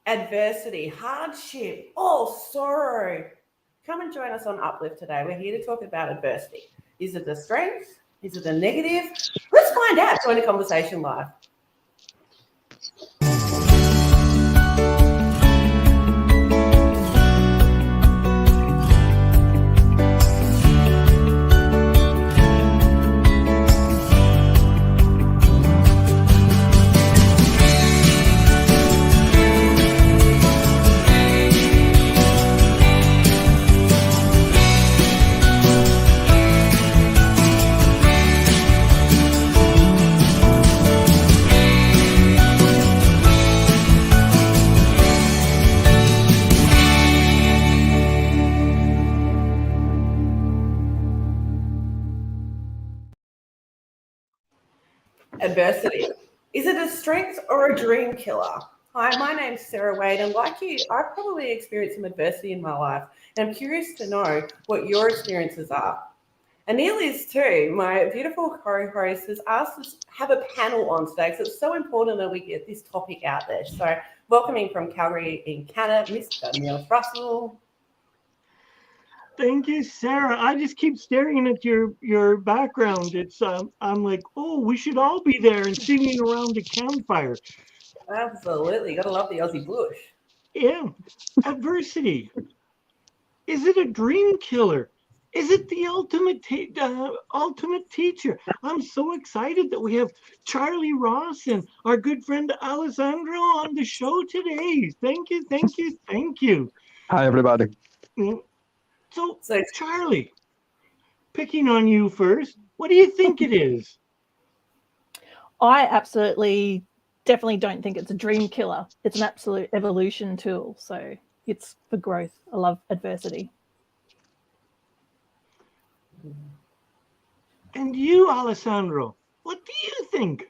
adversity, hardship, all sorrow. Come and join us on Uplift today. We're here to talk about adversity. Is it a strength? Is it a negative? Let's find out. Join the conversation live. Adversity. Is it a strength or a dream killer? Hi, my name's Sarah Wade, and like you, I've probably experienced some adversity in my life, and I'm curious to know what your experiences are. And Neil is too. My beautiful co-host has asked us to have a panel on today, because it's so important that we get this topic out there. So, welcoming from Calgary in Canada, Mr. Neil Thrussell. Thank you, Sarah. I just keep staring at your background. It's I'm like, oh, we should all be there and singing around the campfire. Absolutely, gotta love the Aussie bush. Yeah, adversity. Is it a dream killer? Is it the ultimate teacher? I'm so excited that we have Charlie Ross and our good friend Alessandro on the show today. Thank you, thank you, thank you. Hi, everybody. So, Charlie, picking on you first, what do you think it is? I definitely don't think it's a dream killer. It's an absolute evolution tool. So it's for growth. I love adversity. And you, Alessandro, what do you think?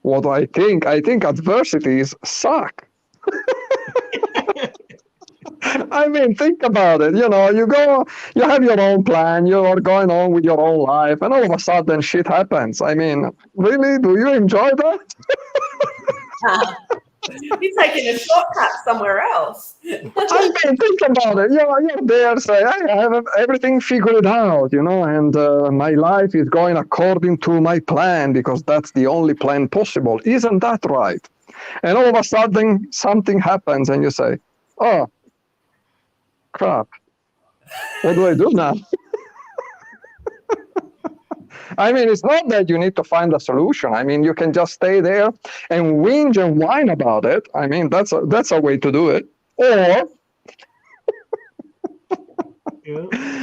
What do I think? I think adversities suck. I mean, think about it. You have your own plan, you're going on with your own life, and all of a sudden shit happens. I mean, really? Do you enjoy that? You're taking a shortcut somewhere else. I mean, think about it. You're there, say, I have everything figured out, and my life is going according to my plan because that's the only plan possible. Isn't that right? And all of a sudden something happens and you say, oh, crap, what do I do now? I mean, it's not that you need to find a solution. I mean, you can just stay there and whinge and whine about it. I mean, that's a way to do it. Or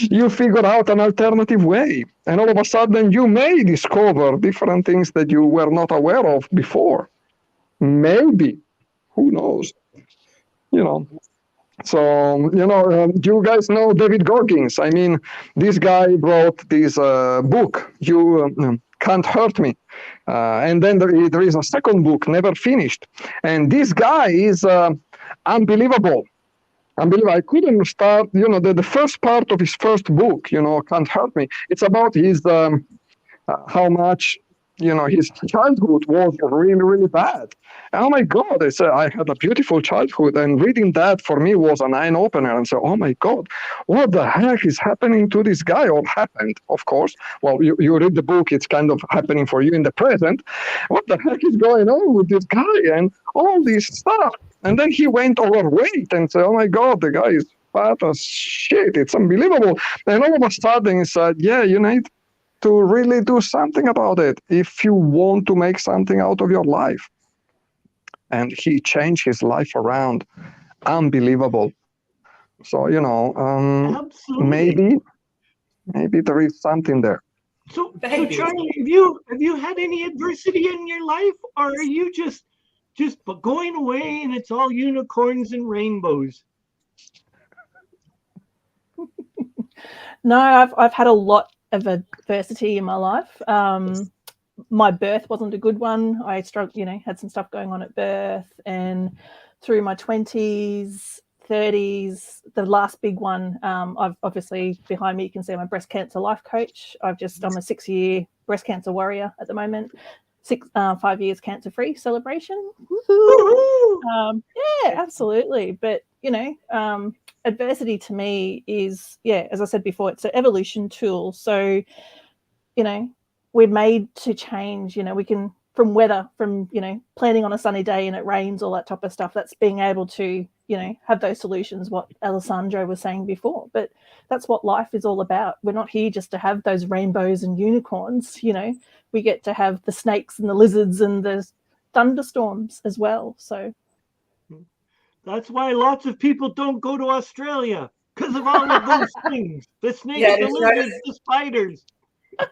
you figure out an alternative way, and all of a sudden you may discover different things that you were not aware of before. Maybe, who knows? So, do you guys know David Goggins? I mean, this guy wrote this book, You Can't Hurt Me. And then there is a second book, Never Finished. And this guy is unbelievable. I couldn't start, the first part of his first book, Can't Hurt Me. It's about his, how much, his childhood was really, really bad. Oh my God, I had a beautiful childhood, and reading that for me was an eye-opener. And so, oh my God, what the heck is happening to this guy? Or happened, of course. Well, you read the book, it's kind of happening for you in the present. What the heck is going on with this guy and all this stuff? And then he went overweight and said, oh my God, the guy is fat as shit. It's unbelievable. And all of a sudden he said, yeah, you need to really do something about it if you want to make something out of your life. And he changed his life around. Unbelievable. So, maybe there is something there. So Charlie, have you had any adversity in your life, or are you just going away and it's all unicorns and rainbows? No, I've had a lot of adversity in my life. My birth wasn't a good one. I struggled, had some stuff going on at birth, and through my 20s, 30s, the last big one, I've obviously behind me, you can see I'm a breast cancer life coach. I'm a 6-year breast cancer warrior at the moment. 5 years cancer-free celebration. Woohoo! Yeah, absolutely. But, adversity to me is, as I said before, it's an evolution tool. So, we're made to change. We can, from weather, from, planning on a sunny day and it rains, all that type of stuff. That's being able to, have those solutions, what Alessandro was saying before. But that's what life is all about. We're not here just to have those rainbows and unicorns. We get to have the snakes and the lizards and the thunderstorms as well. So that's why lots of people don't go to Australia, because of all of those things. The snakes, Yeah, the lizards, the spiders. You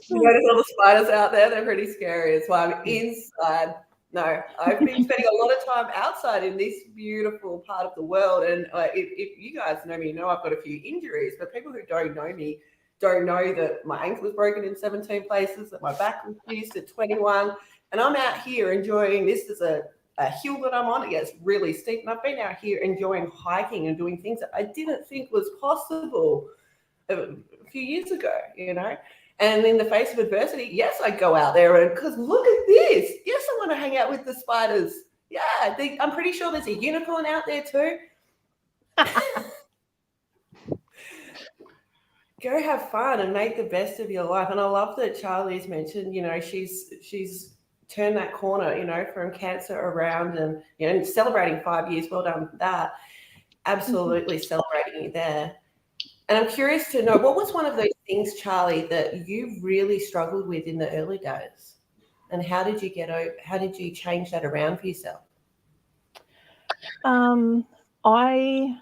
notice all the spiders out there? They're pretty scary. It's why I'm inside. No, I've been spending a lot of time outside in this beautiful part of the world. And if you guys know me, you know I've got a few injuries, but people who don't know me don't know that my ankle was broken in 17 places, that my back was fused at 21. And I'm out here enjoying this. Is a hill that I'm on. It gets really steep. And I've been out here enjoying hiking and doing things that I didn't think was possible a few years ago, And in the face of adversity, yes, I go out there and because look at this. Yes, I want to hang out with the spiders. Yeah, I'm pretty sure there's a unicorn out there too. Go have fun and make the best of your life. And I love that Charlie's mentioned, she's turned that corner, from cancer around and, celebrating 5 years. Well done with that. Absolutely celebrating you there. And I'm curious to know, what was one of those things, Charlie, that you really struggled with in the early days? And how did you change that around for yourself? I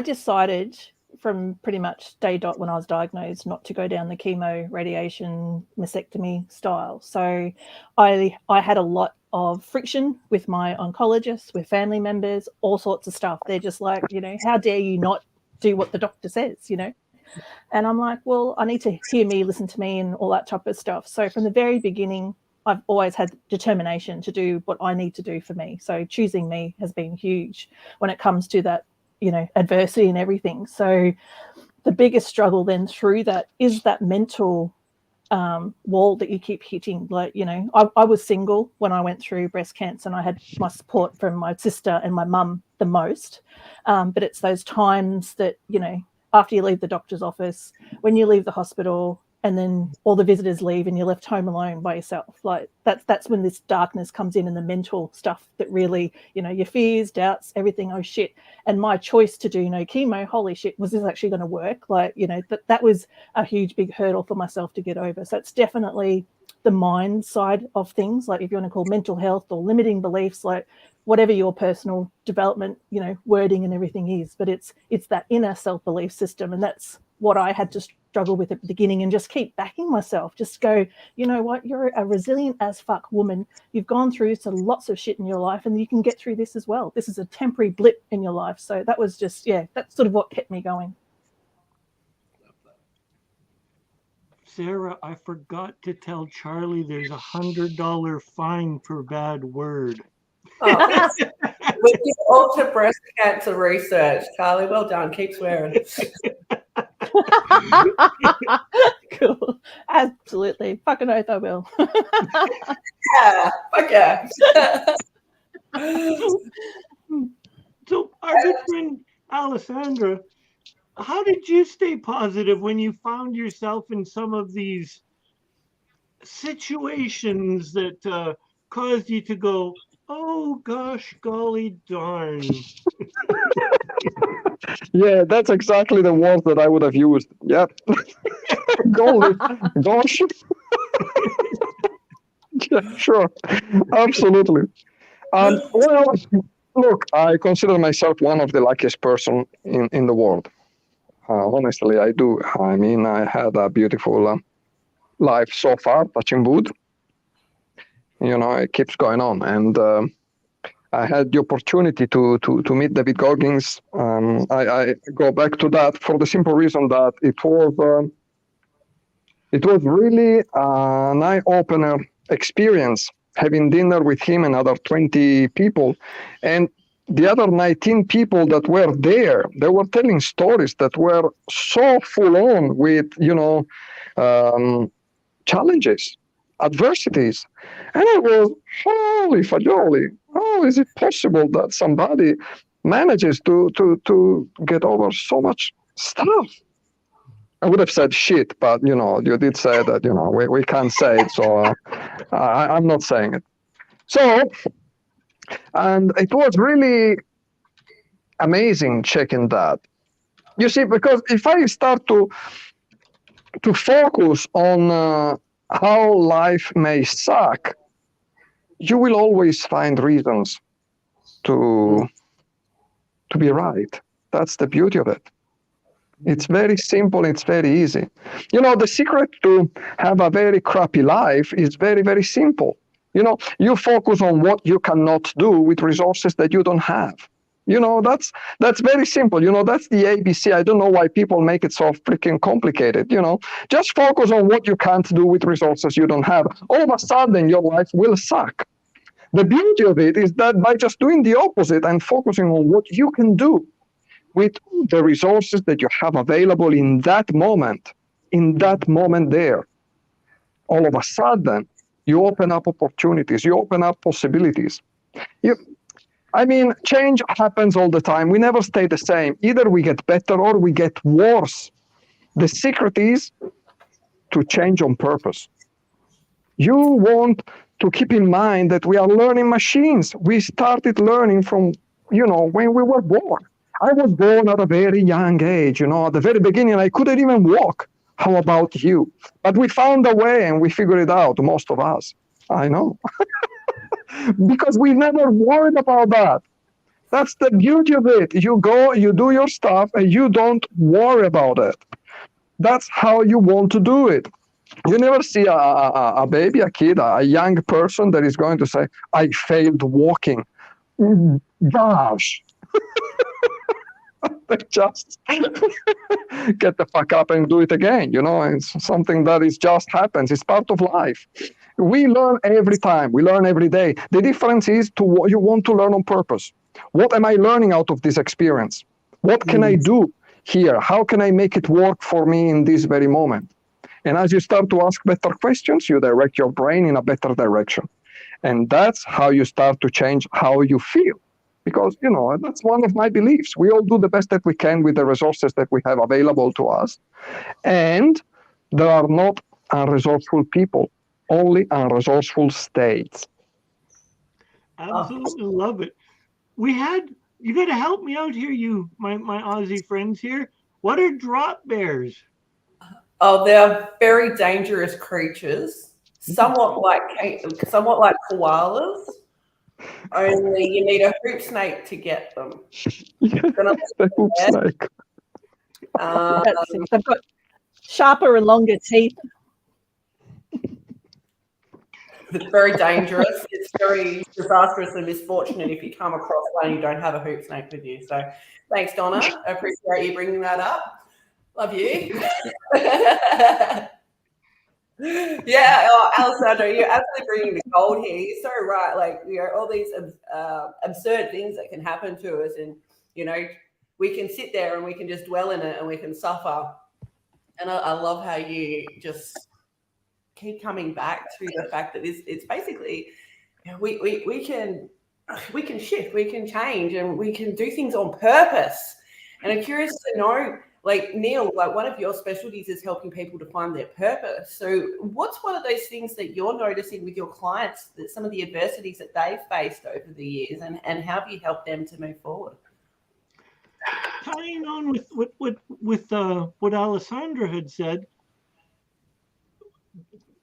decided from pretty much day dot when I was diagnosed not to go down the chemo, radiation, mastectomy style. So I had a lot of friction with my oncologists, with family members, all sorts of stuff. They're just like, how dare you not do what the doctor says, And I'm like, well, I need to hear me, listen to me, and all that type of stuff. So from the very beginning, I've always had determination to do what I need to do for me. So choosing me has been huge when it comes to that, adversity and everything. So the biggest struggle then through that is that mental wall that you keep hitting. Like, I was single when I went through breast cancer, and I had my support from my sister and my mum the most. But it's those times that, after you leave the doctor's office, when you leave the hospital, and then all the visitors leave and you're left home alone by yourself. Like that's when this darkness comes in and the mental stuff that really, your fears, doubts, everything, oh shit. And my choice to do no chemo, holy shit, was this actually going to work? Like, that was a huge, big hurdle for myself to get over. So it's definitely the mind side of things, like if you want to call mental health or limiting beliefs, like whatever your personal development, wording and everything is, but it's that inner self-belief system. And that's what I had to struggle with at the beginning, and just keep backing myself. Just go, you know what, you're a resilient as fuck woman. You've gone through lots of shit in your life, and you can get through this as well. This is a temporary blip in your life. So that was just, that's sort of what kept me going. Sarah, I forgot to tell Charlie there's $100 fine per bad word. Oh, with your ultra breast cancer research, Charlie. Well done. Keep swearing. Cool. Absolutely. Fucking oath I will. Yeah. Fuck yeah. So our good friend Alessandra, how did you stay positive when you found yourself in some of these situations that caused you to go, oh gosh, golly darn? Yeah, that's exactly the word that I would have used. Yeah. Golly, gosh. Yeah, sure. Absolutely. Well, look, I consider myself one of the luckiest person in the world. Honestly, I do. I mean, I had a beautiful life so far, touching wood. It keeps going on. And I had the opportunity to meet David Goggins. I go back to that for the simple reason that it was really an eye-opener experience, having dinner with him and other 20 people. And the other 19 people that were there, they were telling stories that were so full on with, challenges. adversities. And I was, holy fagioli, how is it possible that somebody manages to get over so much stuff? I would have said shit, but you did say that, we can't say it, so I'm not saying it. So, and it was really amazing checking that. You see, because if I start to focus on how life may suck, you will always find reasons to be right. That's the beauty of it. It's very simple. It's very easy. The secret to have a very crappy life is very, very simple. You focus on what you cannot do with resources that you don't have. That's very simple. That's the ABC. I don't know why people make it so freaking complicated. Just focus on what you can't do with resources you don't have. All of a sudden, your life will suck. The beauty of it is that by just doing the opposite and focusing on what you can do with the resources that you have available in that moment there, all of a sudden, you open up opportunities, you open up possibilities. Change happens all the time. We never stay the same. Either we get better or we get worse. The secret is to change on purpose. You want to keep in mind that we are learning machines. We started learning from, when we were born. I was born at a very young age. At the very beginning, I couldn't even walk. How about you? But we found a way and we figured it out, most of us. I know. Because we never worried about that. That's the beauty of it. You go, you do your stuff, and you don't worry about it. That's how you want to do it. You never see a baby, a kid, a young person that is going to say, I failed walking. Gosh. They just get the fuck up and do it again. It's something that just happens. It's part of life. We learn every time. We learn every day. The difference is to what you want to learn on purpose. What am I learning out of this experience? What can I do here? How can I make it work for me in this very moment? And as you start to ask better questions, you direct your brain in a better direction. And that's how you start to change how you feel. Because, that's one of my beliefs. We all do the best that we can with the resources that we have available to us. And there are not unresourceful people, only unresourceful states. Absolutely love it. You got to help me out here, my Aussie friends here. What are drop bears? Oh, they're very dangerous creatures, somewhat like koalas. Only you need a hoop snake to get them. The hoop snake. They've got sharper and longer teeth. It's very dangerous. It's very disastrous and misfortunate if you come across one and you don't have a hoop snake with you. So thanks, Donna. I appreciate you bringing that up. Love you. Yeah, Alessandro, you're absolutely bringing the gold here. You're so right. Like, all these absurd things that can happen to us, and we can sit there and we can just dwell in it and we can suffer. And I love how you just keep coming back to the fact that it's basically we can shift, we can change, and we can do things on purpose. And I'm curious to know, like, Neil, like, one of your specialties is helping people to find their purpose. So what's one of those things that you're noticing with your clients, that some of the adversities that they've faced over the years, and how have you helped them to move forward? Tying on with what Alessandra had said,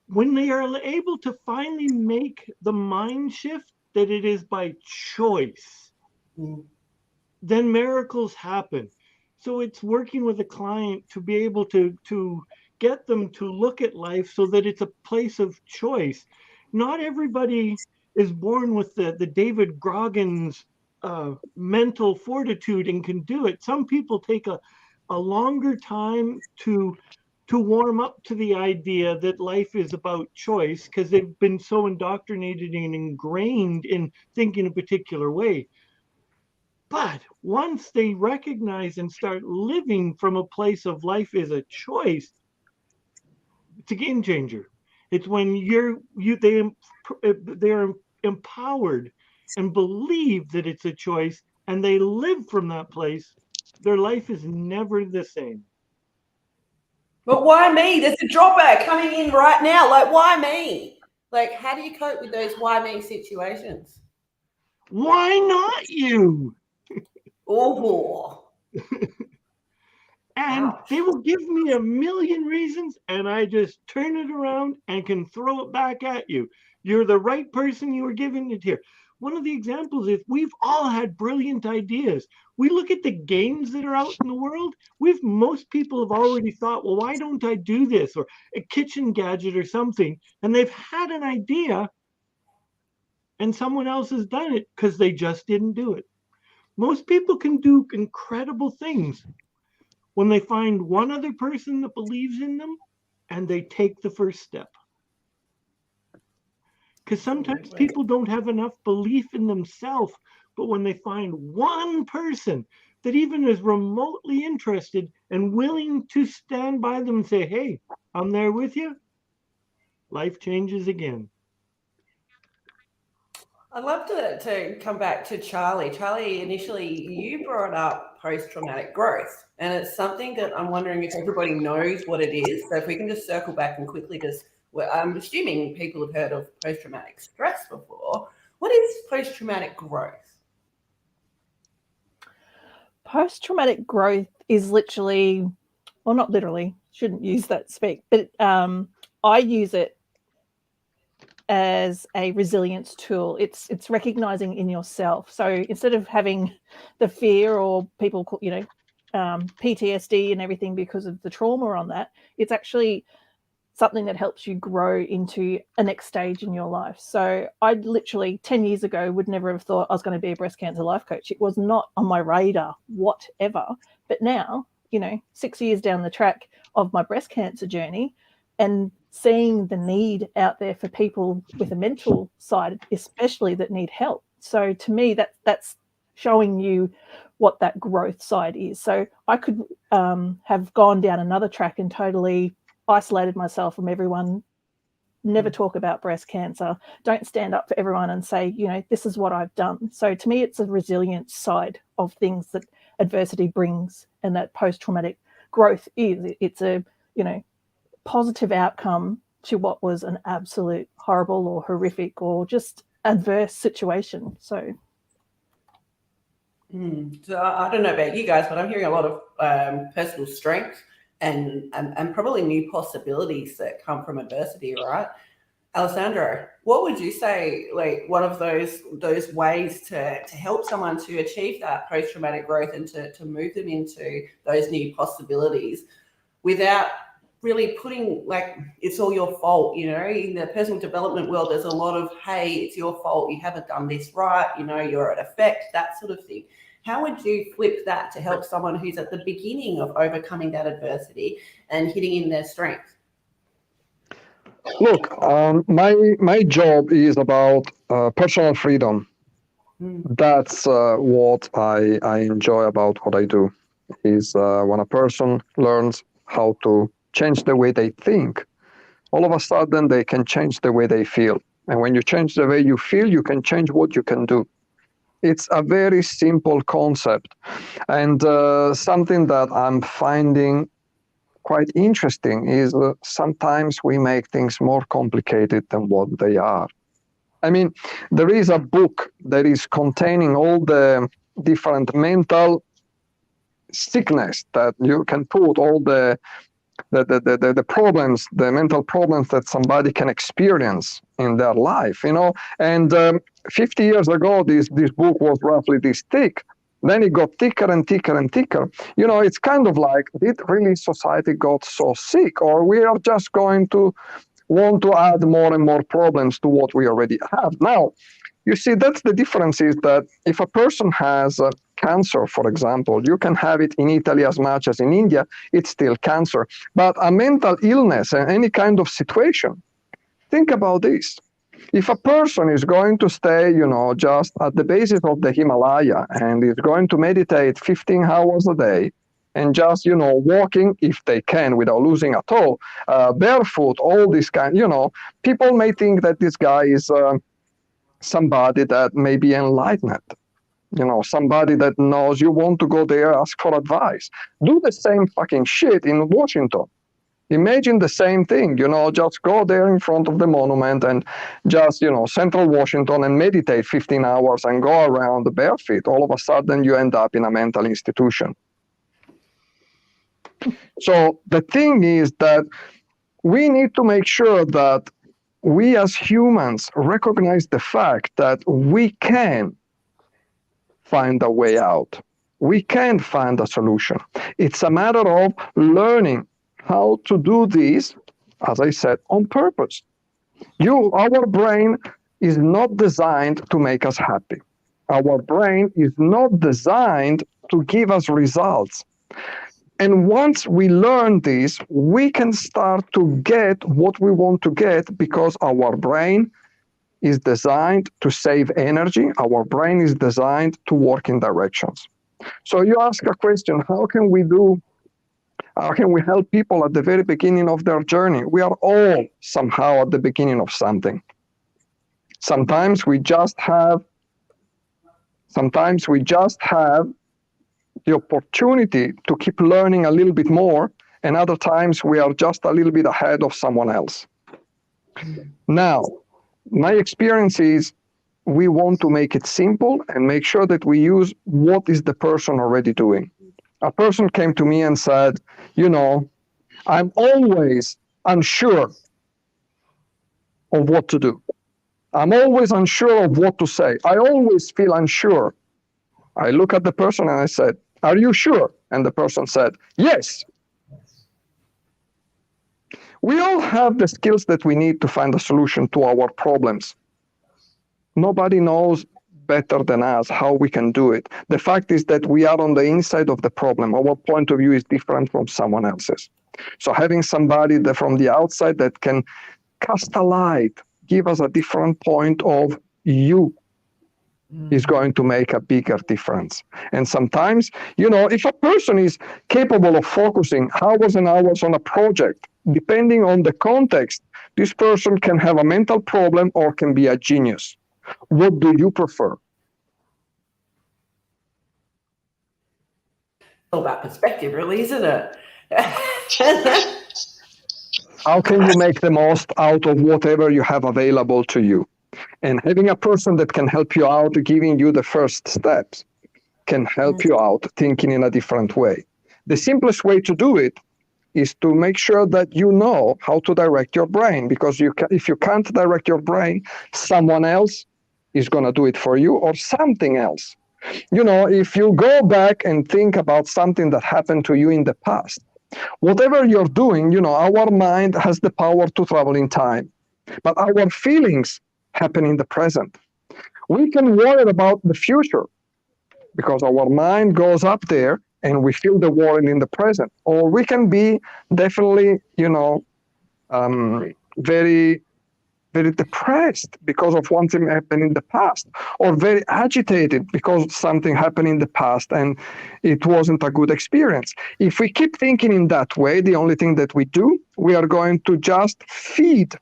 when they are able to finally make the mind shift that it is by choice, then miracles happen. So it's working with a client to be able to get them to look at life so that it's a place of choice. Not everybody is born with the David Goggins mental fortitude and can do it. Some people take a longer time to warm up to the idea that life is about choice because they've been so indoctrinated and ingrained in thinking a particular way. But once they recognize and start living from a place of life is a choice, it's a game changer. It's when they're empowered and believe that it's a choice and they live from that place. Their life is never the same. But why me? There's a dropper coming in right now. Like, why me? Like, how do you cope with those why me situations? Why not you? Oh, And ouch. they will give me a million reasons, and I just turn it around and can throw it back at you. You're the right person, you were giving it here. One of the examples is we've all had brilliant ideas. We look at the games that are out in the world. Most people have already thought, well, why don't I do this? Or a kitchen gadget or something. And they've had an idea and someone else has done it because they just didn't do it. Most people can do incredible things when they find one other person that believes in them and they take the first step. Because sometimes people don't have enough belief in themselves, but when they find one person that even is remotely interested and willing to stand by them and say, hey, I'm there with you, life changes again. I'd love to come back to Charlie. Charlie, initially you brought up post-traumatic growth, and it's something that I'm wondering if everybody knows what it is. So if we can just circle back and quickly, because I'm assuming people have heard of post-traumatic stress before. What is post-traumatic growth? Post-traumatic growth is literally, well, not literally, shouldn't use that speak, but I use it as a resilience tool. It's recognizing in yourself. So instead of having the fear or people call, PTSD and everything because of the trauma on that, it's actually something that helps you grow into a next stage in your life. So I literally 10 years ago would never have thought I was going to be a breast cancer life coach. It was not on my radar whatever. But now, 6 years down the track of my breast cancer journey and seeing the need out there for people with a mental side, especially that need help. So to me, that's showing you what that growth side is. So I could have gone down another track and totally isolated myself from everyone, never talk about breast cancer, don't stand up for everyone and say, this is what I've done. So to me, it's a resilience side of things that adversity brings, and that post-traumatic growth is. It's a, positive outcome to what was an absolute horrible or horrific or just adverse situation. So I don't know about you guys, but I'm hearing a lot of personal strength and probably new possibilities that come from adversity, right? Alessandro, what would you say, like, one of those ways to help someone to achieve that post-traumatic growth and to move them into those new possibilities without really putting, like, it's all your fault? In the personal development world, there's a lot of, hey, it's your fault, you haven't done this right, you're at effect, that sort of thing. How would you flip that to help someone who's at the beginning of overcoming that adversity and hitting in their strength? Look, my job is about personal freedom. That's what I enjoy about what I do. Is when a person learns how to change the way they think, all of a sudden they can change the way they feel. And when you change the way you feel, you can change what you can do. It's a very simple concept, and something that I'm finding quite interesting is sometimes we make things more complicated than what they are. I mean, there is a book that is containing all the different mental sickness that you can put, all the problems, the mental problems that somebody can experience in their life, And 50 years ago, this book was roughly this thick. Then it got thicker and thicker and thicker. It's kind of like, did really society got so sick, or we are just going to want to add more and more problems to what we already have? Now, you see, that's the difference, is that if a person has cancer, for example, you can have it in Italy as much as in India, it's still cancer. But a mental illness and any kind of situation, think about this. If a person is going to stay, just at the basis of the Himalaya and is going to meditate 15 hours a day and just, walking if they can without losing a toe, barefoot, all this kind, people may think that this guy is somebody that may be enlightened, somebody that knows you want to go there, ask for advice. Do the same fucking shit in Washington. Imagine the same thing, just go there in front of the monument and just, central Washington and meditate 15 hours and go around barefoot. All of a sudden you end up in a mental institution. So the thing is that we need to make sure that we as humans recognize the fact that we can find a way out. We can find a solution. It's a matter of learning how to do this, as I said, on purpose. Our brain is not designed to make us happy. Our brain is not designed to give us results. And once we learn this, we can start to get what we want to get because our brain is designed to save energy. Our brain is designed to work in directions. So you ask a question, how can we help people at the very beginning of their journey? We are all somehow at the beginning of something. Sometimes we just have the opportunity to keep learning a little bit more, and other times we are just a little bit ahead of someone else. Now, my experience is we want to make it simple and make sure that we use what is the person already doing. A person came to me and said, I'm always unsure of what to do. I'm always unsure of what to say. I always feel unsure. I look at the person and I said, are you sure? And the person said, yes. We all have the skills that we need to find a solution to our problems. Nobody knows better than us how we can do it. The fact is that we are on the inside of the problem. Our point of view is different from someone else's. So having somebody from the outside that can cast a light, give us a different point of view, is going to make a bigger difference. And sometimes, if a person is capable of focusing hours and hours on a project, depending on the context, this person can have a mental problem or can be a genius. What do you prefer? All about perspective, really, isn't it? How can you make the most out of whatever you have available to you? And having a person that can help you out, giving you the first steps, can help you out thinking in a different way. The simplest way to do it is to make sure that you know how to direct your brain, because if you can't direct your brain, someone else is going to do it for you, or something else. If you go back and think about something that happened to you in the past, whatever you're doing, our mind has the power to travel in time, but our feelings happen in the present. We can worry about the future because our mind goes up there and we feel the worry in the present. Or we can be definitely, very, very depressed because of one thing happened in the past, or very agitated because something happened in the past and it wasn't a good experience. If we keep thinking in that way, the only thing that we do, we are going to just feed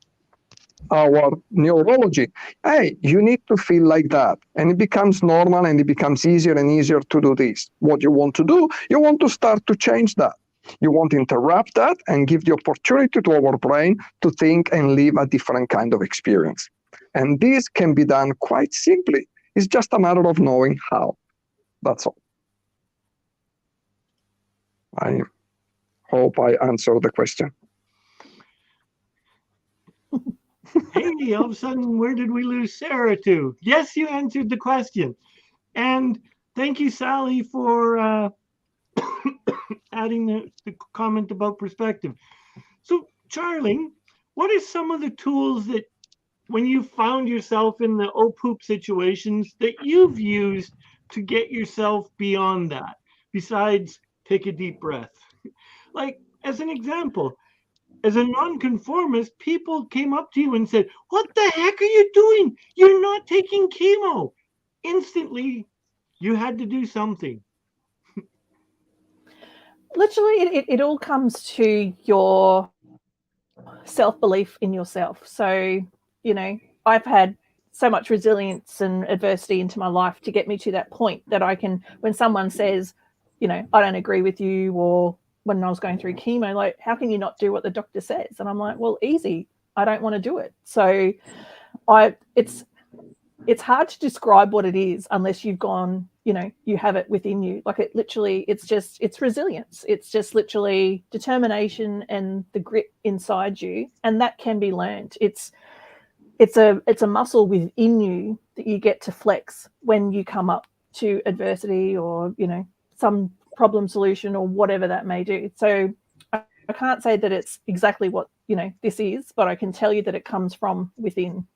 our neurology. Hey, you need to feel like that. And it becomes normal and it becomes easier and easier to do this. What you want to do, you want to start to change that. You want to interrupt that and give the opportunity to our brain to think and live a different kind of experience. And this can be done quite simply. It's just a matter of knowing how. That's all. I hope I answered the question. Hey, all of a sudden, where did we lose Sarah to? Yes, you answered the question. And thank you, Sally, for adding the comment about perspective. So, Charlie, what are some of the tools that, when you found yourself in the oh poop situations, that you've used to get yourself beyond that, besides take a deep breath? Like, as an example, as a nonconformist, people came up to you and said, "What the heck are you doing? You're not taking chemo." Instantly, you had to do something. literally, it all comes to your self-belief in yourself. So, you know, I've had so much resilience and adversity into my life to get me to that point that I can, when someone says, you know, I don't agree with you, or when I was going through chemo, like, how can you not do what the doctor says? And I'm like, well, easy. I don't want to do it. So it's hard to describe what it is unless you've gone, you know, you have it within you. Like, it literally, it's resilience. It's just literally determination and the grit inside you. And that can be learned. It's a muscle within you that you get to flex when you come up to adversity, or, you know, some problem solution or whatever that may do. So I can't say that it's exactly what, you know, this is, but I can tell you that it comes from within.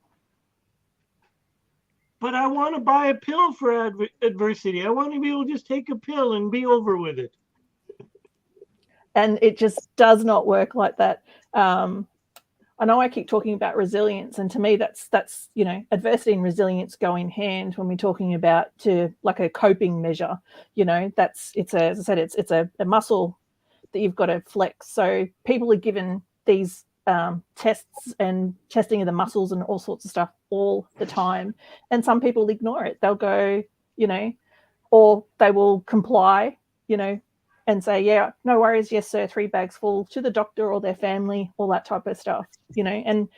But I want to buy a pill for adversity. I want to be able to just take a pill and be over with it. And it just does not work like that. I know I keep talking about resilience, and to me, that's you know, adversity and resilience go in hand when we're talking about to like a coping measure. You know, it's as I said, it's a muscle that you've got to flex. So people are given these tests and testing of the muscles and all sorts of stuff all the time, and some people ignore it. They'll go, you know, or they will comply, you know, and say, yeah, no worries, yes sir, 3 bags full, to the doctor or their family, all that type of stuff, you know. And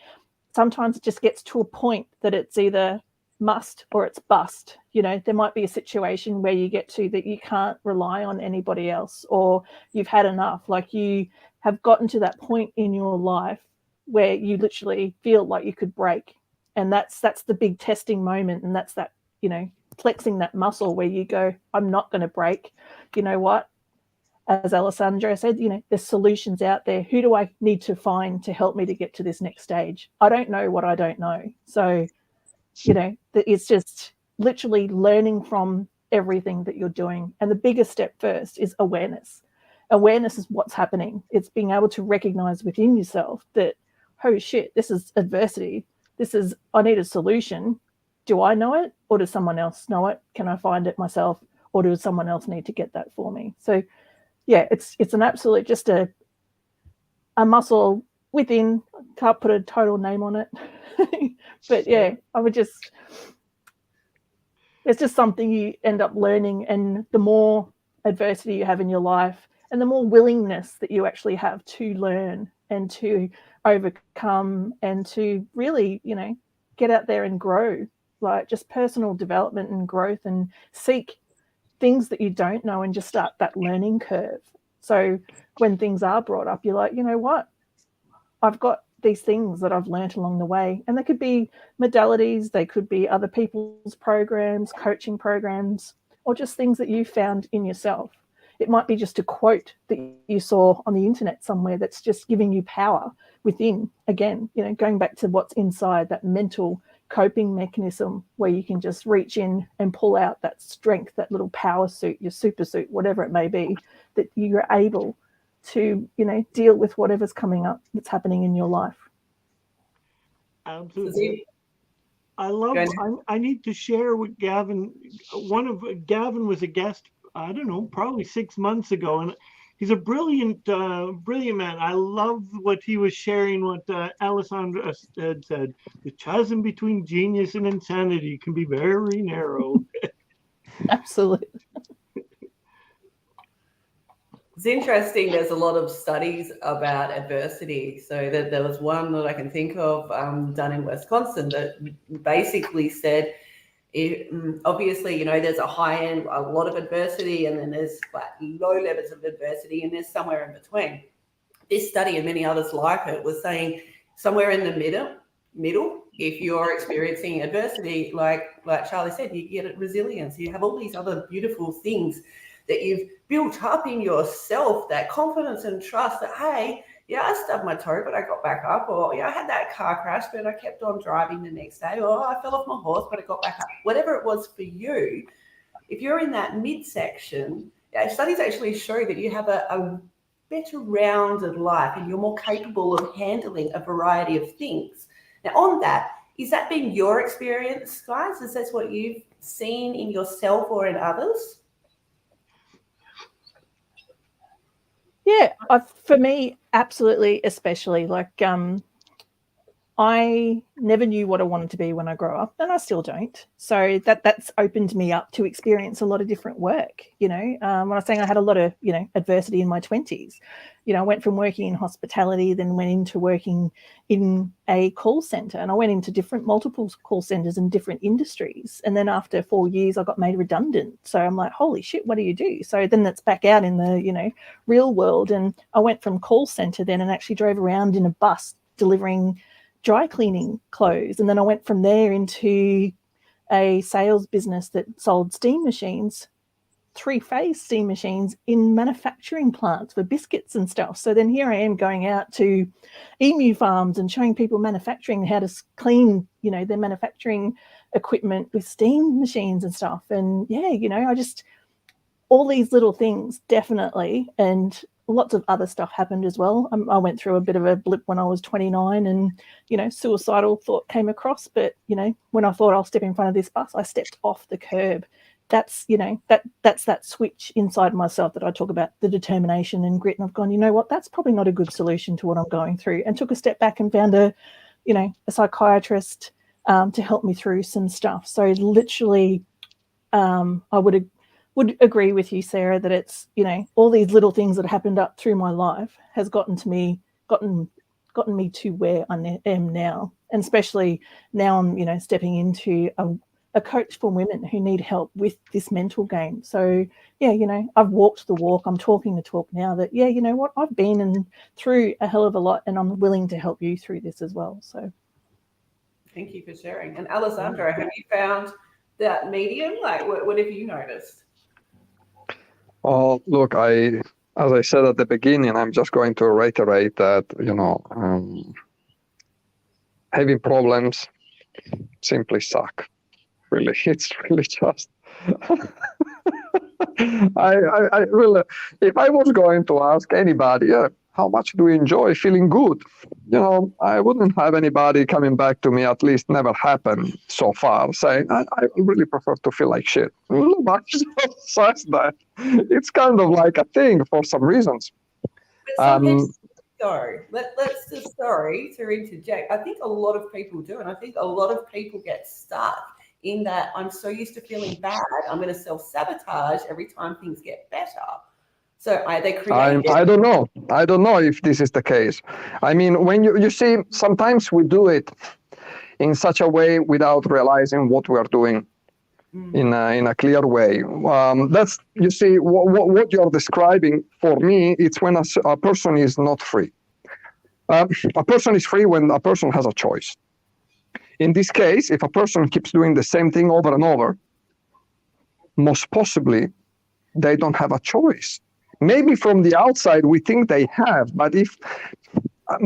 sometimes it just gets to a point that it's either must or it's bust. You know, there might be a situation where you get to that you can't rely on anybody else, or you've had enough. Like, you have gotten to that point in your life where you literally feel like you could break. And that's the big testing moment. And that's that, you know, flexing that muscle where you go, I'm not going to break. You know what? As Alessandro said, you know, there's solutions out there. Who do I need to find to help me to get to this next stage? I don't know what I don't know. So, you know, it's just literally learning from everything that you're doing. And the biggest step first is awareness. Awareness is what's happening. It's being able to recognize within yourself that, oh shit, this is adversity. I need a solution. Do I know it, or does someone else know it? Can I find it myself, or does someone else need to get that for me? So yeah, it's an absolute, just a muscle within. Can't put a total name on it. But yeah, it's just something you end up learning. And the more adversity you have in your life, and the more willingness that you actually have to learn and to overcome and to really, you know, get out there and grow, like just personal development and growth, and seek things that you don't know and just start that learning curve. So when things are brought up, you're like, you know what? I've got these things that I've learned along the way. And they could be modalities, they could be other people's programs, coaching programs, or just things that you found in yourself. It might be just a quote that you saw on the internet somewhere that's just giving you power within. Again, you know, going back to what's inside, that mental coping mechanism where you can just reach in and pull out that strength, that little power suit, your super suit, whatever it may be, that you're able to, you know, deal with whatever's coming up that's happening in your life. Absolutely. I need to share with Gavin. Gavin was a guest, I don't know, probably 6 months ago, and he's a brilliant man. I love what he was sharing, what Alessandra had said. The chasm between genius and insanity can be very narrow. Absolutely. It's interesting. There's a lot of studies about adversity. So that there was one that I can think of done in Wisconsin that basically said, obviously, you know, there's a high end, a lot of adversity, and then there's like low levels of adversity, and there's somewhere in between. This study and many others like it was saying somewhere in the middle, if you're experiencing adversity, like Charlie said, you get resilience. You have all these other beautiful things that you've built up in yourself, that confidence and trust that, hey, yeah, I stubbed my toe, but I got back up. Or, yeah, I had that car crash, but I kept on driving the next day. Or I fell off my horse, but I got back up. Whatever it was for you, if you're in that midsection, studies actually show that you have a better rounded life and you're more capable of handling a variety of things. Now, on that, is that been your experience, guys? Is that what you've seen in yourself or in others? Yeah, for me, absolutely, especially like I never knew what I wanted to be when I grow up, and I still don't. So that's opened me up to experience a lot of different work. When I was saying I had a lot of adversity in my 20s, I went from working in hospitality, then went into working in a call center, and I went into multiple call centers in different industries. And then after 4 years, I got made redundant. So I'm like, holy shit, what do you do? So then that's back out in the real world, and I went from call center then and actually drove around in a bus delivering dry cleaning clothes. And then I went from there into a sales business that sold steam machines, 3-phase steam machines in manufacturing plants for biscuits and stuff. So then here I am going out to emu farms and showing people manufacturing how to clean, their manufacturing equipment with steam machines and stuff. And I just, all these little things, definitely. And lots of other stuff happened as well. I went through a bit of a blip when I was 29 and, suicidal thought came across. But, when I thought I'll step in front of this bus, I stepped off the curb. That's, that's that switch inside myself that I talk about, the determination and grit. And I've gone, you know what, that's probably not a good solution to what I'm going through, and took a step back and found a psychiatrist to help me through some stuff. So literally, I would agree with you, Sarah, that it's, all these little things that happened up through my life has gotten me to where I am now. And especially now I'm, stepping into a coach for women who need help with this mental game. So, I've walked the walk. I'm talking the talk now that, you know what, I've been through a hell of a lot, and I'm willing to help you through this as well. So thank you for sharing. And Alessandro, have you found that medium? Like, what have you noticed? Oh, look, as I said at the beginning, I'm just going to reiterate that, having problems simply suck. Really, it's really just. I really, if I was going to ask anybody, how much do you enjoy feeling good? I wouldn't have anybody coming back to me, at least never happened so far, saying, I really prefer to feel like shit. Nobody says that. It's kind of like a thing for some reasons. Let's just, sorry to interject. I think a lot of people do, and I think a lot of people get stuck in that I'm so used to feeling bad, I'm going to self-sabotage every time things get better. So they create. I don't know. I don't know if this is the case. I mean, when you see, sometimes we do it in such a way without realizing what we're doing in a clear way. That's, you see, what you're describing for me, it's when a person is not free. A person is free when a person has a choice. In this case, if a person keeps doing the same thing over and over, most possibly they don't have a choice. Maybe from the outside we think they have, but if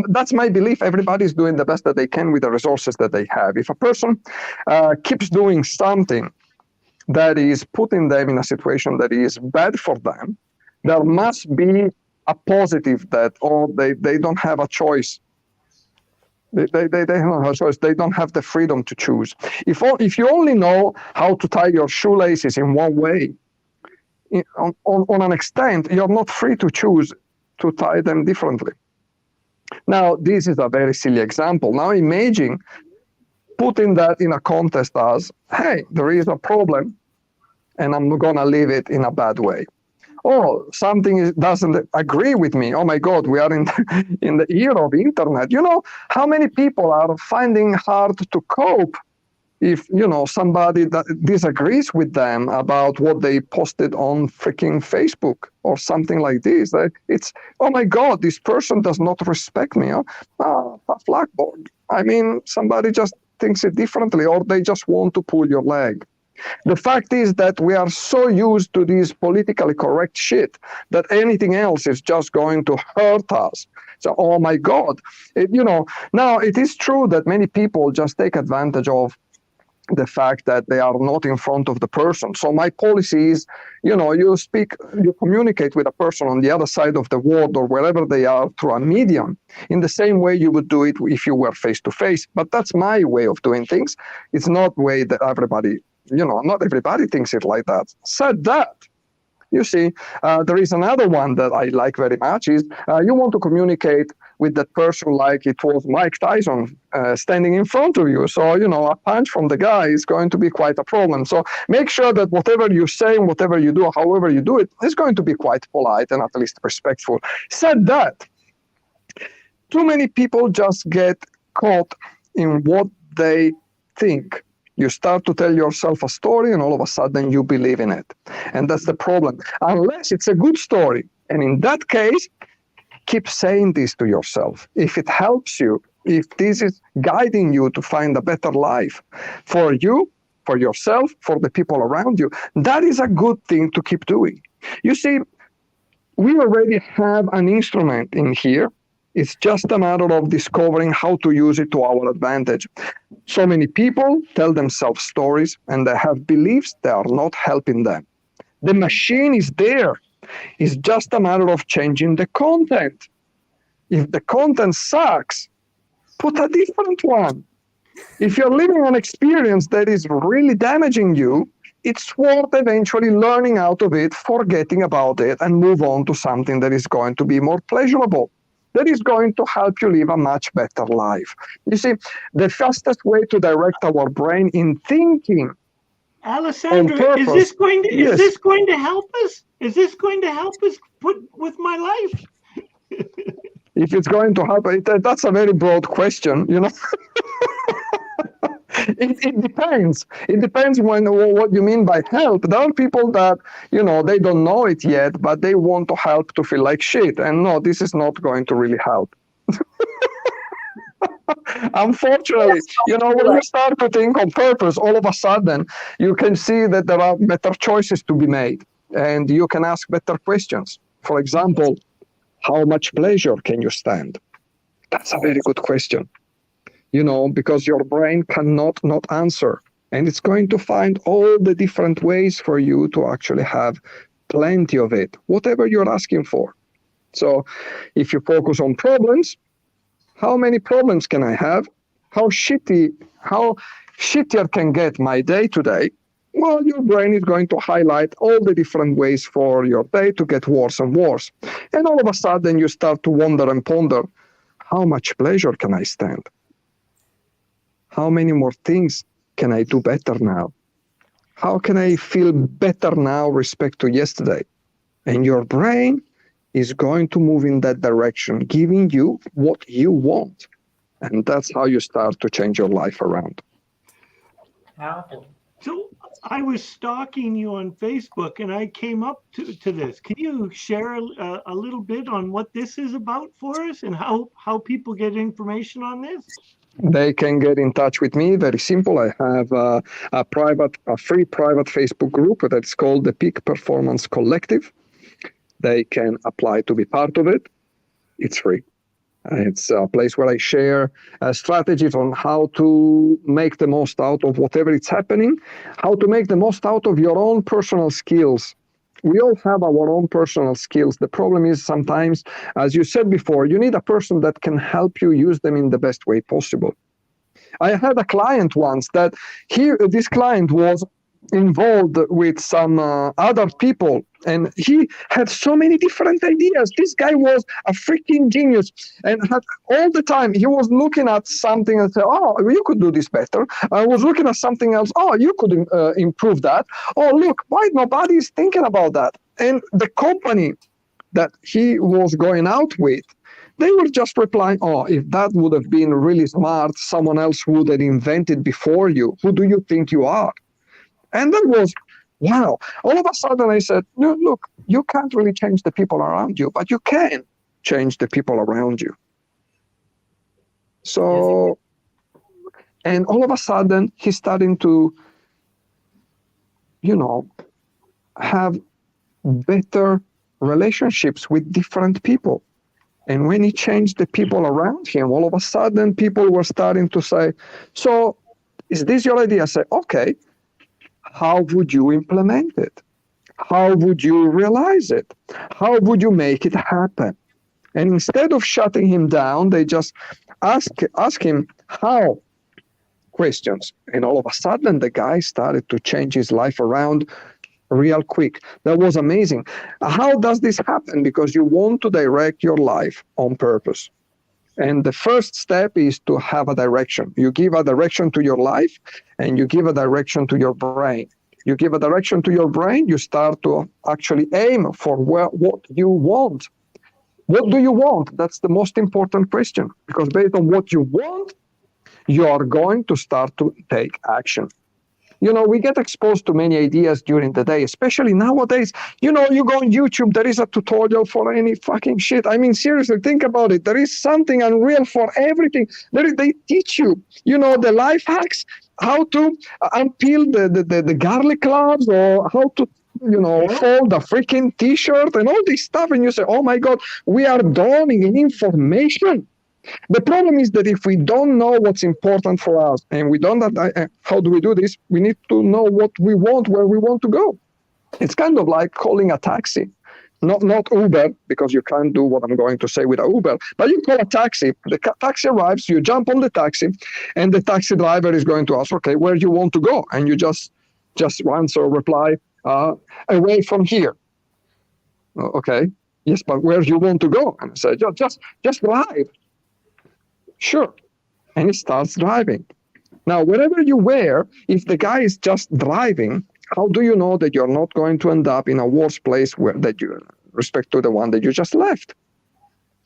that's my belief, everybody's doing the best that they can with the resources that they have. If a person keeps doing something that is putting them in a situation that is bad for them, there must be a positive that, they don't have a choice. They don't have a choice. They don't have the freedom to choose. If you only know how to tie your shoelaces in one way, on an extent, you're not free to choose to tie them differently. Now, this is a very silly example. Now imagine putting that in a context as, hey, there is a problem, and I'm going to leave it in a bad way. Oh, something doesn't agree with me. Oh my God, we are in the era of internet. How many people are finding hard to cope if, somebody that disagrees with them about what they posted on freaking Facebook or something like this. It's, oh my God, this person does not respect me. Blackboard. I mean, somebody just thinks it differently, or they just want to pull your leg. The fact is that we are so used to this politically correct shit that anything else is just going to hurt us. So, oh my God, now it is true that many people just take advantage of the fact that they are not in front of the person. So my policy is, you communicate with a person on the other side of the world or wherever they are through a medium in the same way you would do it if you were face to face. But that's my way of doing things. It's not the way that everybody, not everybody thinks it like that. Said that, You see, there is another one that I like very much is you want to communicate with that person like it was Mike Tyson standing in front of you. So, a punch from the guy is going to be quite a problem. So make sure that whatever you say, whatever you do, however you do it, is going to be quite polite and at least respectful. Said that, too many people just get caught in what they think. You start to tell yourself a story and all of a sudden you believe in it. And that's the problem. Unless it's a good story. And in that case, keep saying this to yourself. If it helps you, if this is guiding you to find a better life for you, for yourself, for the people around you, that is a good thing to keep doing. You see, we already have an instrument in here. It's just a matter of discovering how to use it to our advantage. So many people tell themselves stories and they have beliefs that are not helping them. The machine is there. It's just a matter of changing the content. If the content sucks, put a different one. If you're living an experience that is really damaging you, it's worth eventually learning out of it, forgetting about it, and move on to something that is going to be more pleasurable, that is going to help you live a much better life. You see, the fastest way to direct our brain in thinking. Alessandro, is this going to help us? Is this going to help us with my life? If it's going to help, that's a very broad question, It depends. It depends what you mean by help. There are people that, they don't know it yet, but they want to help to feel like shit. And no, this is not going to really help. Unfortunately, when you start to think on purpose, all of a sudden, you can see that there are better choices to be made. And you can ask better questions. For example, how much pleasure can you stand? That's a very good question. Because your brain cannot not answer. And it's going to find all the different ways for you to actually have plenty of it, whatever you're asking for. So if you focus on problems, how many problems can I have? How shittier can get my day today? Well, your brain is going to highlight all the different ways for your day to get worse and worse. And all of a sudden you start to wonder and ponder, how much pleasure can I stand? How many more things can I do better now? How can I feel better now respect to yesterday? And your brain is going to move in that direction, giving you what you want. And that's how you start to change your life around. Powerful. So I was stalking you on Facebook and I came up to this. Can you share a little bit on what this is about for us and how people get information on this? They can get in touch with me. Very simple. I have a free private Facebook group that's called the Peak Performance Collective. They can apply to be part of it. It's free. It's a place where I share strategies on how to make the most out of whatever is happening, how to make the most out of your own personal skills. We all have our own personal skills. The problem is sometimes, as you said before, you need a person that can help you use them in the best way possible. I had a client once that this client was involved with some other people and he had so many different ideas. This guy was a freaking genius and had all the time he was looking at something and said, oh, you could do this better. I was looking at something else. Oh, you could improve that. Oh, look, why nobody is thinking about that? And the company that he was going out with, they were just replying, oh, if that would have been really smart, someone else would have invented before you. Who do you think you are? And that was, wow. All of a sudden I said, no, look, you can't really change the people around you, but you can change the people around you. So, and all of a sudden he's starting to, have better relationships with different people. And when he changed the people around him, all of a sudden people were starting to say, so is this your idea? I say, okay. How would you implement it? How would you realize it? How would you make it happen? And instead of shutting him down, they just ask him how questions. And all of a sudden, the guy started to change his life around real quick. That was amazing. How does this happen? Because you want to direct your life on purpose. And the first step is to have a direction. You give a direction to your life and you give a direction to your brain. You give a direction to your brain, you start to actually aim for what you want. What do you want? That's the most important question, because based on what you want, you are going to start to take action. You know, we get exposed to many ideas during the day, especially nowadays. You know, you go on YouTube, there is a tutorial for any fucking shit. I mean, seriously, think about it. There is something unreal for everything. They teach you, you know, the life hacks, how to unpeel the garlic cloves, or how to, you know, fold a freaking t-shirt and all this stuff. And you say, oh my God, we are drowning in information. The problem is that if we don't know what's important for us, and we don't, how do we do this? We need to know what we want, where we want to go. It's kind of like calling a taxi, not Uber, because you can't do what I'm going to say with a Uber, but you call a taxi. The taxi arrives, you jump on the taxi, and the taxi driver is going to ask, okay, where do you want to go? And you just answer or reply, away from here. Okay, yes, but where do you want to go? And I say, just drive. Sure. And he starts driving. Now, wherever you were, if the guy is just driving, how do you know that you're not going to end up in a worse place that you respect to the one that you just left?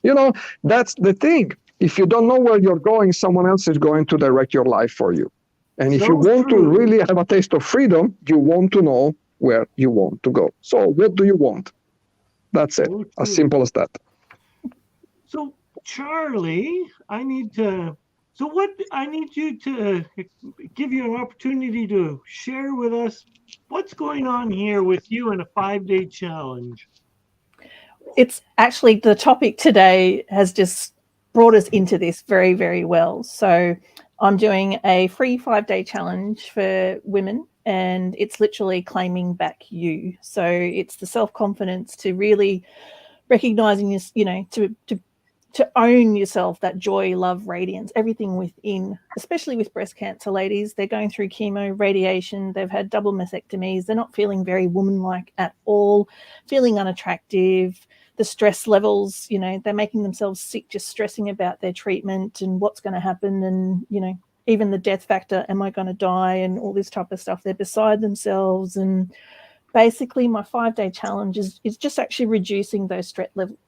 You know, that's the thing. If you don't know where you're going, someone else is going to direct your life for you. And if you want to really have a taste of freedom, you want to know where you want to go. So what do you want? That's it. As simple as that. So Charlie, I need you to give you an opportunity to share with us what's going on here with you in a 5-day challenge. It's actually, the topic today has just brought us into this very, very well. So I'm doing a free 5-day challenge for women, and it's literally claiming back you. So it's the self-confidence to really recognizing this, you know, to own yourself, that joy, love, radiance, everything within, especially with breast cancer ladies. They're going through chemo, radiation, they've had double mastectomies, they're not feeling very woman-like at all, feeling unattractive, the stress levels, you know, they're making themselves sick just stressing about their treatment and what's going to happen, and, you know, even the death factor, am I going to die, and all this type of stuff. They're beside themselves. And basically my 5-day challenge is just actually reducing those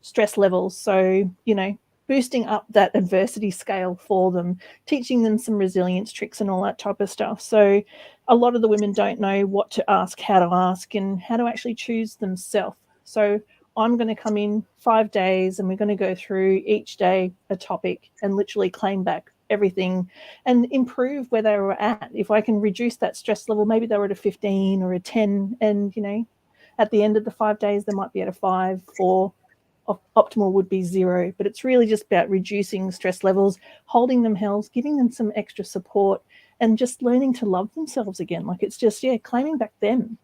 stress levels. So, you know, boosting up that adversity scale for them, teaching them some resilience tricks and all that type of stuff. So a lot of the women don't know what to ask, how to ask, and how to actually choose themselves. So I'm going to come in 5 days and we're going to go through each day a topic and literally claim back everything and improve where they were at. If I can reduce that stress level, maybe they were at a 15 or a 10, and, you know, at the end of the 5 days, they might be at a 5, or optimal would be 0. But it's really just about reducing stress levels, holding them held, giving them some extra support, and just learning to love themselves again. Like, it's just, claiming back them,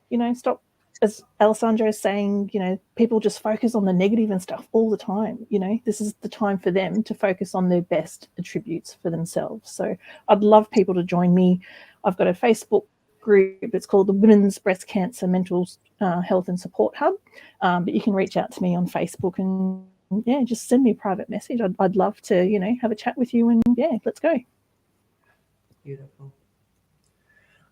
you know, stop. As Alessandro is saying, you know, people just focus on the negative and stuff all the time. You know, this is the time for them to focus on their best attributes for themselves. So I'd love people to join me. I've got a Facebook group. It's called the Women's Breast Cancer Mental Health and Support Hub. But you can reach out to me on Facebook and, just send me a private message. I'd love to, you know, have a chat with you, and, let's go. Beautiful.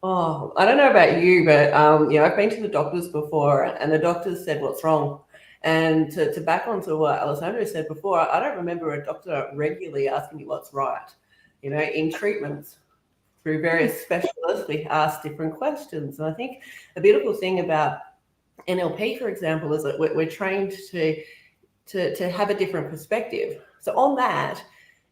Oh, I don't know about you, but I've been to the doctors before, and the doctors said what's wrong. And to back onto what Alessandro said before, I don't remember a doctor regularly asking me what's right. You know, in treatments through various specialists, we ask different questions. And I think the beautiful thing about NLP, for example, is that we're trained to have a different perspective. So on that,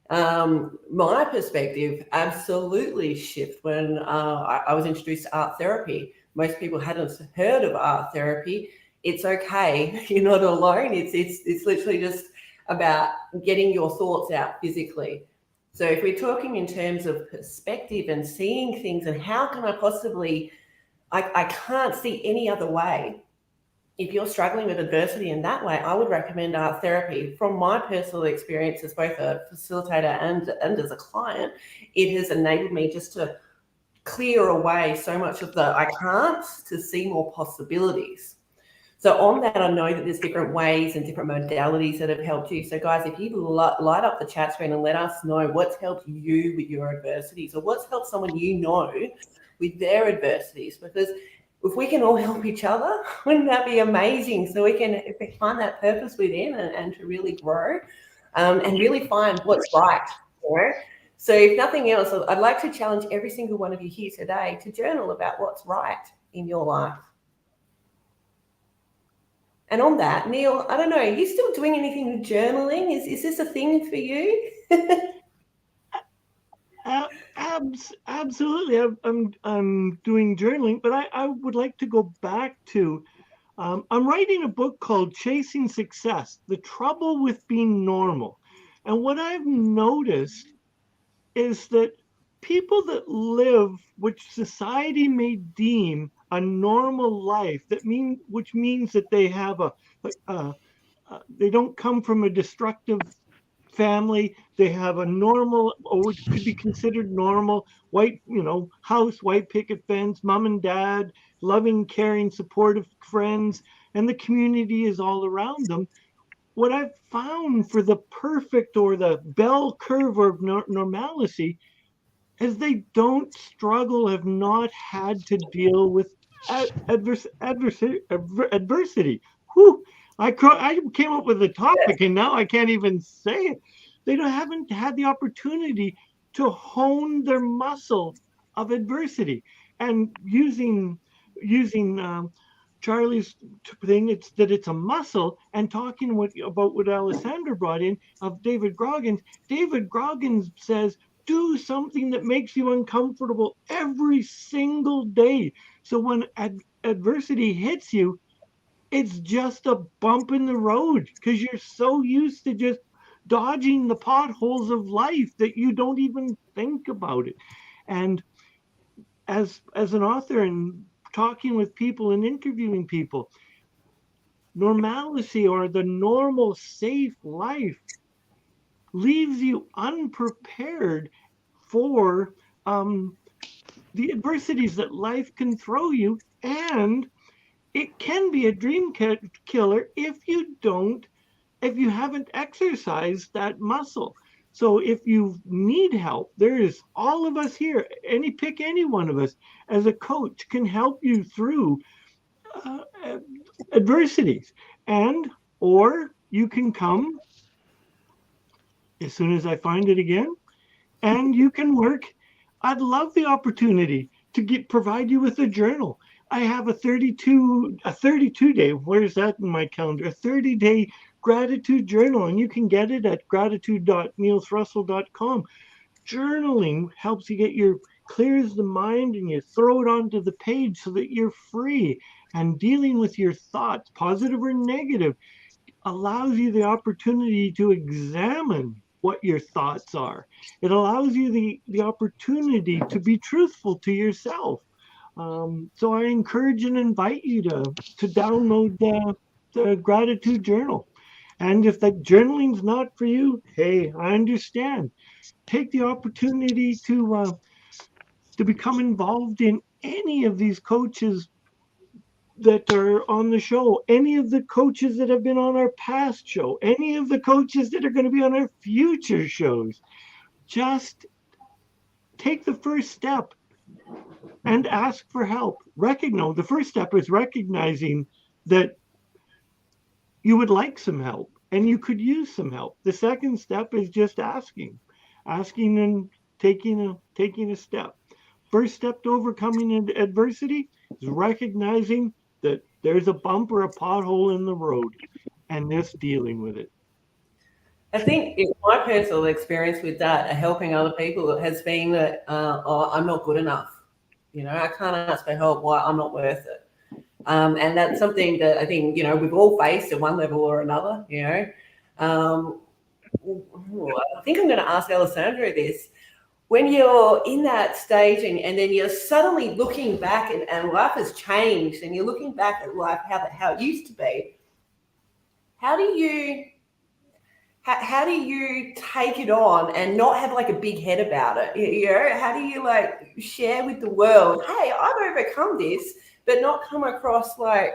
my perspective absolutely shifted when I was introduced to art therapy. Most people hadn't heard of art therapy. It's okay. You're not alone. It's literally just about getting your thoughts out physically. So if we're talking in terms of perspective and seeing things, and how can I possibly, I can't see any other way. If you're struggling with adversity in that way, I would recommend art therapy. From my personal experience as both a facilitator and as a client, it has enabled me just to clear away so much of the I can't to see more possibilities. So on that, I know that there's different ways and different modalities that have helped you. So guys, if you light up the chat screen and let us know what's helped you with your adversities, or what's helped someone you know with their adversities, because if we can all help each other, wouldn't that be amazing? So we can find that purpose within and to really grow and really find what's right. You know? So if nothing else, I'd like to challenge every single one of you here today to journal about what's right in your life. And on that, Neil, I don't know, are you still doing anything with journaling? Is this a thing for you? Absolutely. I'm doing journaling, but I would like to go back to, I'm writing a book called Chasing Success, The Trouble with Being Normal. And what I've noticed is that people that live, which society may deem a normal life, which means that they have they don't come from a destructive family, they have a normal, or which could be considered normal, white, house, white picket fence, mom and dad, loving, caring, supportive friends, and the community is all around them. What I've found for the perfect or the bell curve of normalcy is they don't struggle, have not had to deal with adversity. Whew, I came up with a topic and now I can't even say it. They haven't had the opportunity to hone their muscle of adversity. And using Charlie's thing, it's a muscle, and talking about what Alessandra brought in of David Goggins. David Goggins says, do something that makes you uncomfortable every single day. So when adversity hits you, it's just a bump in the road because you're so used to just dodging the potholes of life that you don't even think about it. And as an author and talking with people and interviewing people, normalcy or the normal, safe life leaves you unprepared for the adversities that life can throw you, and it can be a dream killer if you haven't exercised that muscle. So if you need help, there is all of us here, pick any one of us as a coach can help you through adversities, or you can come as soon as I find it again, and you can work. I'd love the opportunity to provide you with a journal. I have a 32 day, where's that in my calendar? A 30-day gratitude journal, and you can get it at gratitude.neilthrussell.com. Journaling helps you clears the mind, and you throw it onto the page so that you're free, and dealing with your thoughts, positive or negative, allows you the opportunity to examine what your thoughts are. It allows you the opportunity to be truthful to yourself. So I encourage and invite you to download the gratitude journal. And if that journaling's not for you, hey, I understand. Take the opportunity to become involved in any of these coaches that are on the show, any of the coaches that have been on our past show, any of the coaches that are going to be on our future shows. Just take the first step and ask for help. The first step is recognizing that you would like some help and you could use some help. The second step is just asking and taking a step. First step to overcoming adversity is recognizing that there's a bump or a pothole in the road and just dealing with it. I think my personal experience with that, helping other people, has been that I'm not good enough. I can't ask for help. Why? I'm not worth it. And that's something that I think, we've all faced at one level or another, I think I'm going to ask Alessandra this. When you're in that stage and then you're suddenly looking back and life has changed and you're looking back at life, how it used to be, how do you how do you take it on and not have like a big head about it? You know, how do you like share with the world, hey, I've overcome this, but not come across like,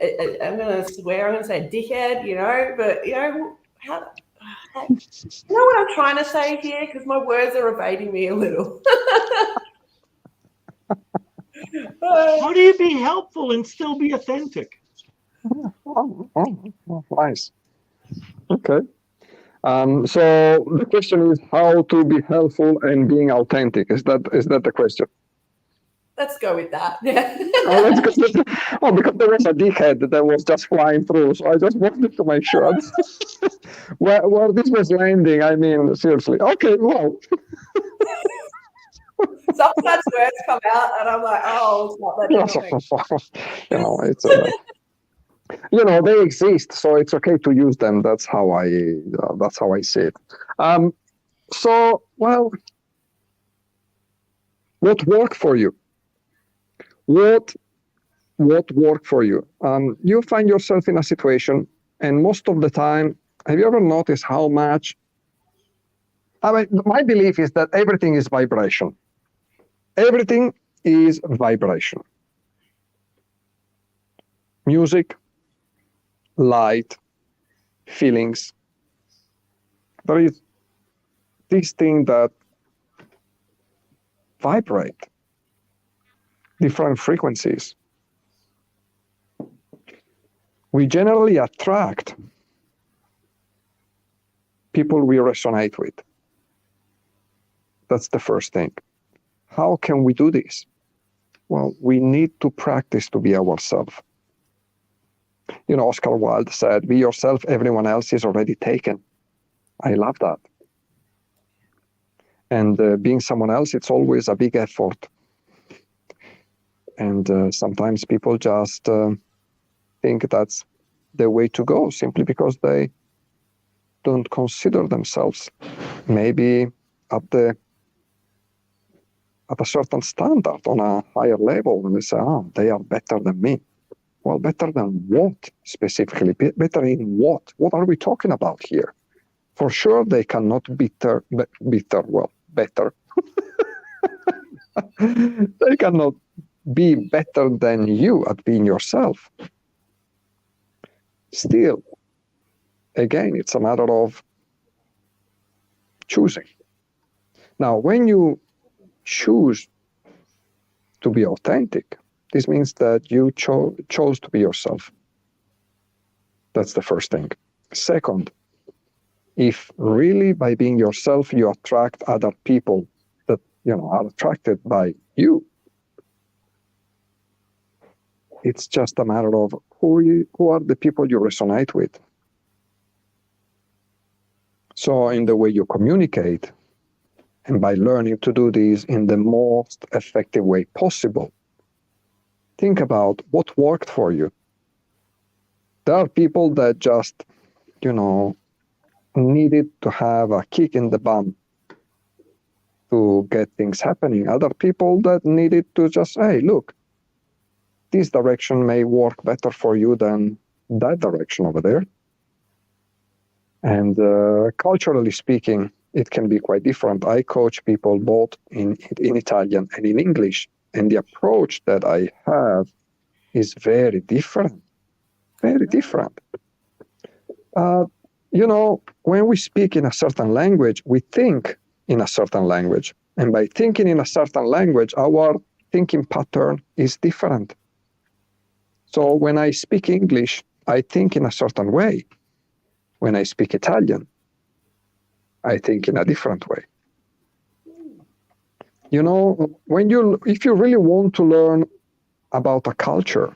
I'm going to swear, I'm going to say dickhead, you know, but, you know, how you know what I'm trying to say here? Because my words are evading me a little. How do you be helpful and still be authentic? Oh, nice. Okay. So the question is how to be helpful and being authentic. Is that the question? Let's go with that. Yeah. Because there was a dickhead that was just flying through, so I just wanted to make sure where this was landing. I mean, seriously. Okay, well. Sometimes words come out, and I'm like, oh, it's not that. You know, it's they exist, so it's okay to use them. That's how I see it. So, well, what worked for you? What worked for you? You find yourself in a situation, and most of the time, have you ever noticed how much? I mean, my belief is that everything is vibration. Everything is vibration. Music, light, feelings. There is this thing that vibrate, different frequencies. We generally attract people we resonate with. That's the first thing. How can we do this? Well, we need to practice to be ourselves. You know, Oscar Wilde said, be yourself, everyone else is already taken. I love that. And being someone else, it's always a big effort. And sometimes people just think that's the way to go, simply because they don't consider themselves maybe at a certain standard, on a higher level, and they say, oh, they are better than me. Well, better than what specifically? Better in what? What are we talking about here? For sure, they cannot better. They cannot be better than you at being yourself. Still, again, it's a matter of choosing. Now, when you choose to be authentic, this means that you chose to be yourself. That's the first thing. Second, if really by being yourself you attract other people that are attracted by you, it's just a matter of who are the people you resonate with. So in the way you communicate, and by learning to do this in the most effective way possible, think about what worked for you. There are people that just, needed to have a kick in the bum to get things happening. Other people that needed to just, hey, look, this direction may work better for you than that direction over there. And culturally speaking, it can be quite different. I coach people both in Italian and in English, and the approach that I have is very different. Very different. When we speak in a certain language, we think in a certain language. And by thinking in a certain language, our thinking pattern is different. So when I speak English, I think in a certain way. When I speak Italian, I think in a different way. If you really want to learn about a culture,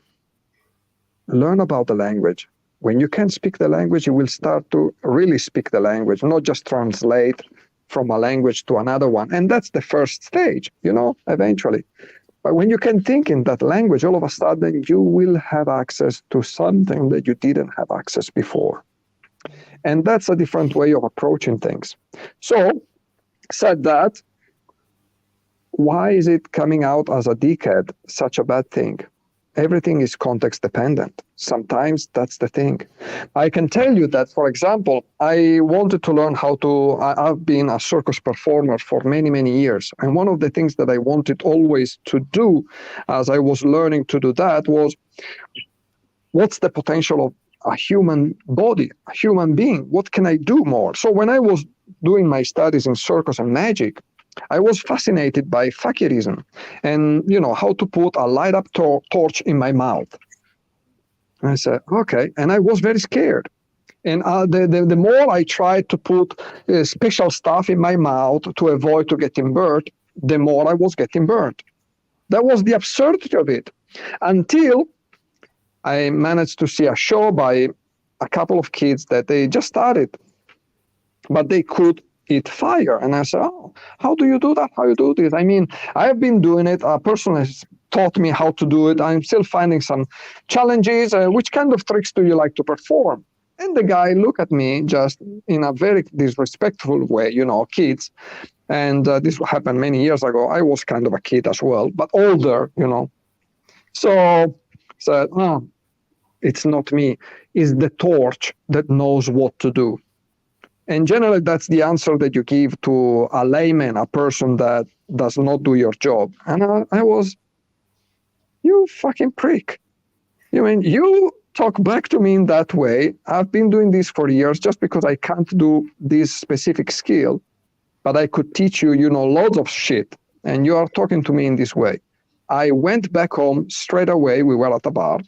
learn about the language. When you can speak the language, you will start to really speak the language, not just translate from a language to another one. And that's the first stage, eventually. But when you can think in that language, all of a sudden you will have access to something that you didn't have access before. And that's a different way of approaching things. So, said that, why is it coming out as a dickhead such a bad thing? everything is context dependent. Sometimes that's the thing. I can tell you that, for example, I wanted to learn I've been a circus performer for many, many years. And one of the things that I wanted always to do as I was learning to do that was, what's the potential of a human body, a human being? What can I do more? So when I was doing my studies in circus and magic, I was fascinated by fakirism and, how to put a light up torch in my mouth. And I said, okay. And I was very scared. And the more I tried to put special stuff in my mouth to avoid to getting burnt, the more I was getting burnt. That was the absurdity of it. Until I managed to see a show by a couple of kids that they just started, but they could eat fire. And I said, oh, how do you do that? How you do this? I mean, I have been doing it. A person has taught me how to do it. I'm still finding some challenges. Which kind of tricks do you like to perform? And the guy looked at me just in a very disrespectful way, kids. And this happened many years ago. I was kind of a kid as well, but older, So said, oh, it's not me. It's the torch that knows what to do. And generally, that's the answer that you give to a layman, a person that does not do your job. And I was, you fucking prick. You talk back to me in that way. I've been doing this for years just because I can't do this specific skill, but I could teach you, loads of shit. And you are talking to me in this way. I went back home straight away. We were at a bar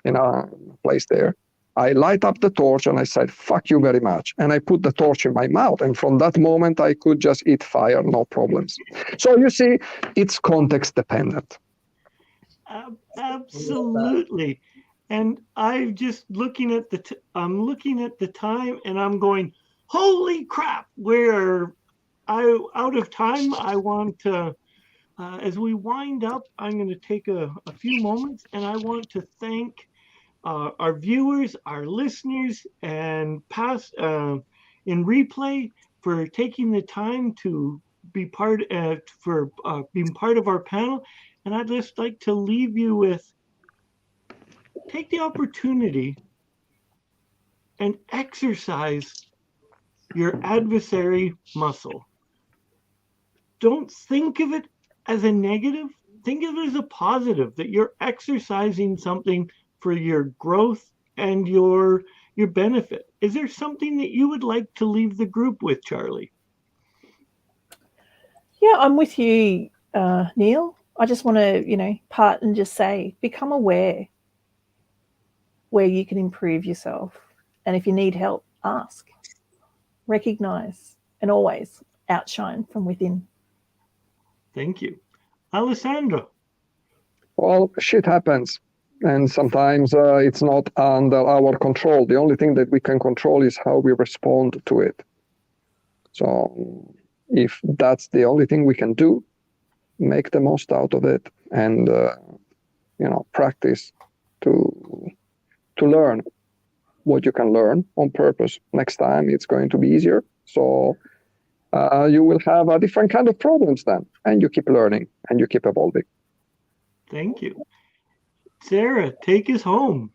in a place there. I light up the torch and I said, fuck you very much. And I put the torch in my mouth. And from that moment, I could just eat fire, no problems. So you see, it's context dependent. Absolutely. And I'm just looking at I'm looking at the time and I'm going, holy crap, we're out of time. I want to, as we wind up, I'm going to take a few moments and I want to thank our viewers, our listeners, and past in replay for taking the time to be part being part of our panel. And I'd just like to leave you with, take the opportunity and exercise your adversary muscle. Don't think of it as a negative. Think of it as a positive, that you're exercising something for your growth and your benefit. Is there something that you would like to leave the group with, Charlie? Yeah, I'm with you, Neil. I just want to, part and just say, become aware where you can improve yourself. And if you need help, ask, recognize, and always outshine from within. Thank you. Alessandro. Well, shit happens. And sometimes it's not under our control. The only thing that we can control is how we respond to it. So if that's the only thing we can do, make the most out of it and, practice to learn what you can learn on purpose. Next time it's going to be easier. So you will have a different kind of problems then. And you keep learning and you keep evolving. Thank you. Sarah, take us home.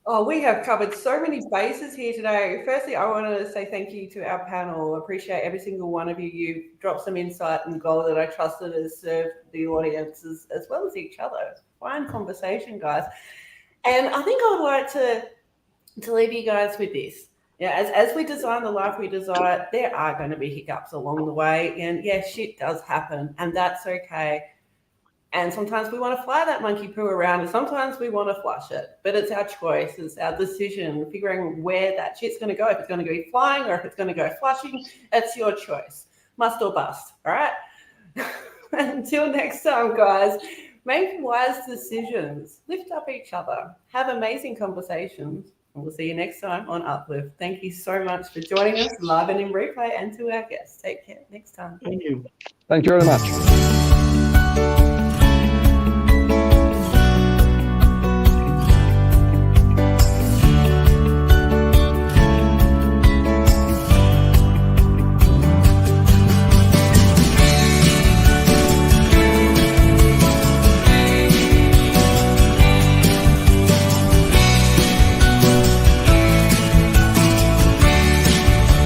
Oh, we have covered so many bases here today. Firstly, I wanted to say thank you to our panel. I appreciate every single one of you. You dropped some insight and gold that I trusted has served the audience as well as each other. Fine conversation, guys. And I think I would like to leave you guys with this. Yeah, as we design the life we desire, there are going to be hiccups along the way. And yeah, shit does happen, and that's okay. And sometimes we want to fly that monkey poo around, and sometimes we want to flush it. But it's our choice, it's our decision, figuring where that shit's going to go. If it's going to go flying or if it's going to go flushing, it's your choice. Must or bust, all right? Until next time, guys, make wise decisions, lift up each other, have amazing conversations, and we'll see you next time on Uplift. Thank you so much for joining us live and in replay, and to our guests. Take care next time. Thank you. Thank you very much.